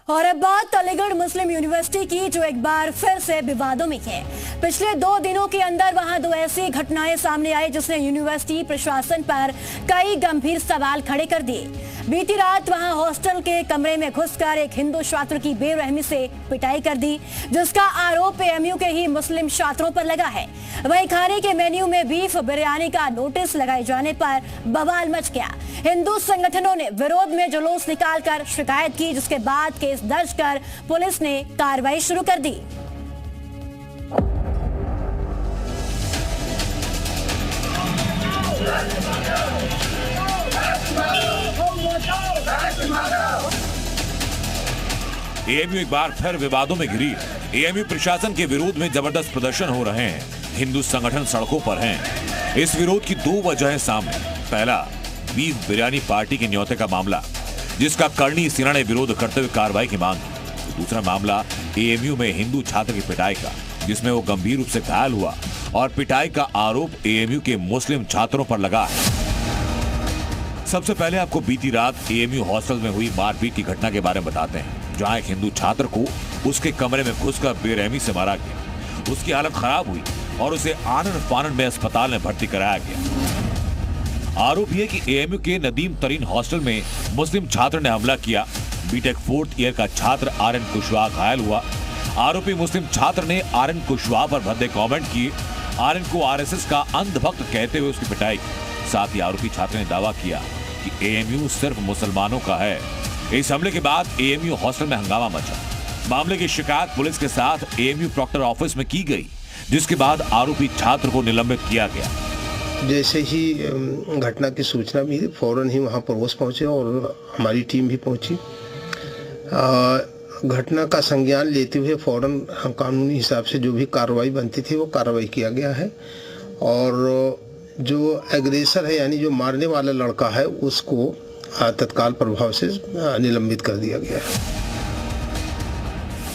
और अब बात अलीगढ़ मुस्लिम यूनिवर्सिटी की, जो एक बार फिर से विवादों में है। पिछले 2 दिनों के अंदर वहां 2 ऐसी घटनाएं सामने आई जिसने यूनिवर्सिटी प्रशासन पर कई गंभीर सवाल खड़े कर दिए। बीती रात वहां हॉस्टल के कमरे में घुसकर एक हिंदू छात्र की बेरहमी से पिटाई कर दी, जिसका आरोप एएमयू के ही मुस्लिम छात्रों पर लगा है। वहीं खाने के मेन्यू में बीफ बिरयानी का नोटिस लगाए जाने पर बवाल मच गया। हिंदू संगठनों ने विरोध में जुलूस निकालकर शिकायत की, जिसके बाद केस दर्ज कर पुलिस ने कार्रवाई शुरू कर दी। एएमयू एक बार फिर विवादों में घिरी। एएमयू प्रशासन के विरोध में जबरदस्त प्रदर्शन हो रहे हैं। हिंदू संगठन सड़कों पर हैं। इस विरोध की 2 वजहें सामने। पहला, बीफ बिरयानी पार्टी के न्योते का मामला, जिसका करणी सेना ने विरोध करते हुए कार्रवाई की मांग की। दूसरा मामला एएमयू में हिंदू छात्र की पिटाई का, जिसमें वो गंभीर रूप से घायल हुआ और पिटाई का आरोप एएमयू के मुस्लिम छात्रों पर लगा है। सबसे पहले आपको बीती रात एएमयू हॉस्टल में हुई मारपीट की घटना के बारे में बताते हैं, जहां एक हिंदू छात्र को उसके कमरे में घुसकर बेरहमी से मारा गया। उसकी हालत खराब हुई और उसे आनन फानन में अस्पताल में भर्ती कराया गया। आरोप यह कि एएमयू के नदीम तरीन हॉस्टल में मुस्लिम छात्र ने हमला किया। बीटेक 4th ईयर का छात्र आर्यन कुशवाहा घायल हुआ। आरोपी मुस्लिम छात्र ने आर्यन कुशवाहा पर भद्दे कमेंट किए। आर्यन को आरएसएस का अंधभक्त कहते हुए उसकी पिटाई की। साथ ही आरोपी छात्र ने दावा किया कि एएमयू सिर्फ मुसलमानों का है। इस हमले के बाद एएमयू हॉस्टल में हंगामा मचा। मामले की शिकायत पुलिस के साथ एएमयू प्रॉक्टर ऑफिस में की गई, जिसके बाद आरोपी छात्र को निलंबित किया गया। जैसे ही घटना की सूचना मिली, फौरन ही वहां पड़ोस पहुंचे और हमारी टीम भी पहुंची। घटना का संज्ञान लेते हुए फौरन कानूनी हिसाब से जो भी कार्रवाई बनती थी वो कार्रवाई किया गया है। और जो एग्रेसर है, यानी जो मारने वाला लड़का है, उसको तत्काल प्रभाव से निलंबित कर दिया गया है।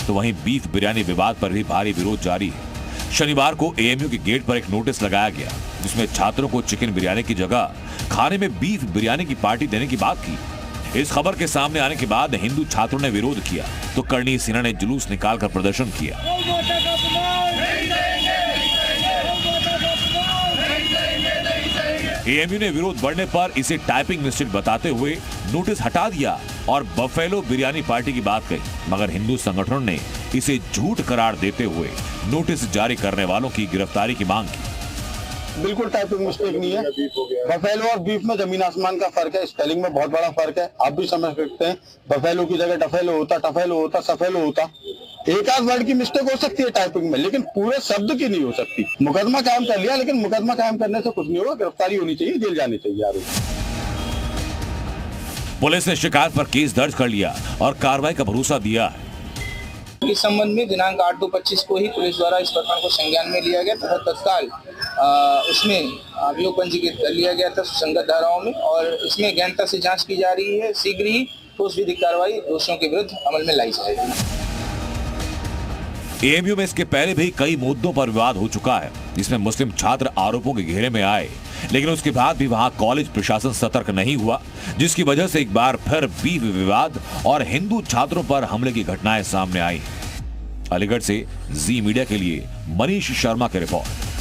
तो वहीं बीफ बिरयानी विवाद पर भी भारी विरोध जारी है। शनिवार को एएमयू के गेट पर एक नोटिस लगाया गया, जिसमें छात्रों को चिकन बिरयानी की जगह खाने में बीफ बिरयानी की पार्टी देने की बात की। इस खबर के सामने आने के बाद हिंदू छात्रों ने विरोध किया, तो करणी सेना ने जुलूस निकालकर प्रदर्शन किया। एएमयू ने विरोध बढ़ने पर इसे टाइपिंग मिस्टेक बताते हुए नोटिस हटा दिया और बफेलो बिरयानी पार्टी की बात कही, मगर हिंदू संगठनों ने इसे झूठ करार देते हुए नोटिस जारी करने वालों की गिरफ्तारी की मांग की। बिल्कुल टाइपिंग मिस्टेक नहीं है। बफेलो और बीफ में जमीन आसमान का फर्क है, स्पेलिंग में बहुत बड़ा फर्क है। आप भी समझ सकते हैं, बफेलो की जगह टफेलो होता, टफेलो होता, सफेलो होता। एक आध वर्ड की मिस्टेक हो सकती है टाइपिंग में, लेकिन पूरे शब्द की नहीं हो सकती। मुकदमा कायम कर लिया, लेकिन मुकदमा कायम करने से कुछ नहीं होगा। गिरफ्तारी होनी चाहिए, जेल जानी चाहिए आरोपी। पुलिस ने शिकायत पर केस दर्ज कर लिया और कार्रवाई का भरोसा दिया है। इस संबंध में दिनांक 8/2/25 को ही पुलिस द्वारा इस प्रकरण को संज्ञान में लिया गया तथा तत्काल उसमें अभियोग पंजीकृत कर लिया गया था सुसंगत धाराओं में, और इसमें गहनता से जांच की जा रही है। शीघ्र ही ठोस विधिक कार्रवाई दोषियों के विरुद्ध अमल में लाई जाएगी। एएमयू में इसके पहले भी कई मुद्दों पर विवाद हो चुका है, जिसमें मुस्लिम छात्र आरोपों के घेरे में आए, लेकिन उसके बाद भी वहां कॉलेज प्रशासन सतर्क नहीं हुआ, जिसकी वजह से एक बार फिर बीफ विवाद और हिंदू छात्रों पर हमले की घटनाएं सामने आई। अलीगढ़ से जी मीडिया के लिए मनीष शर्मा की रिपोर्ट।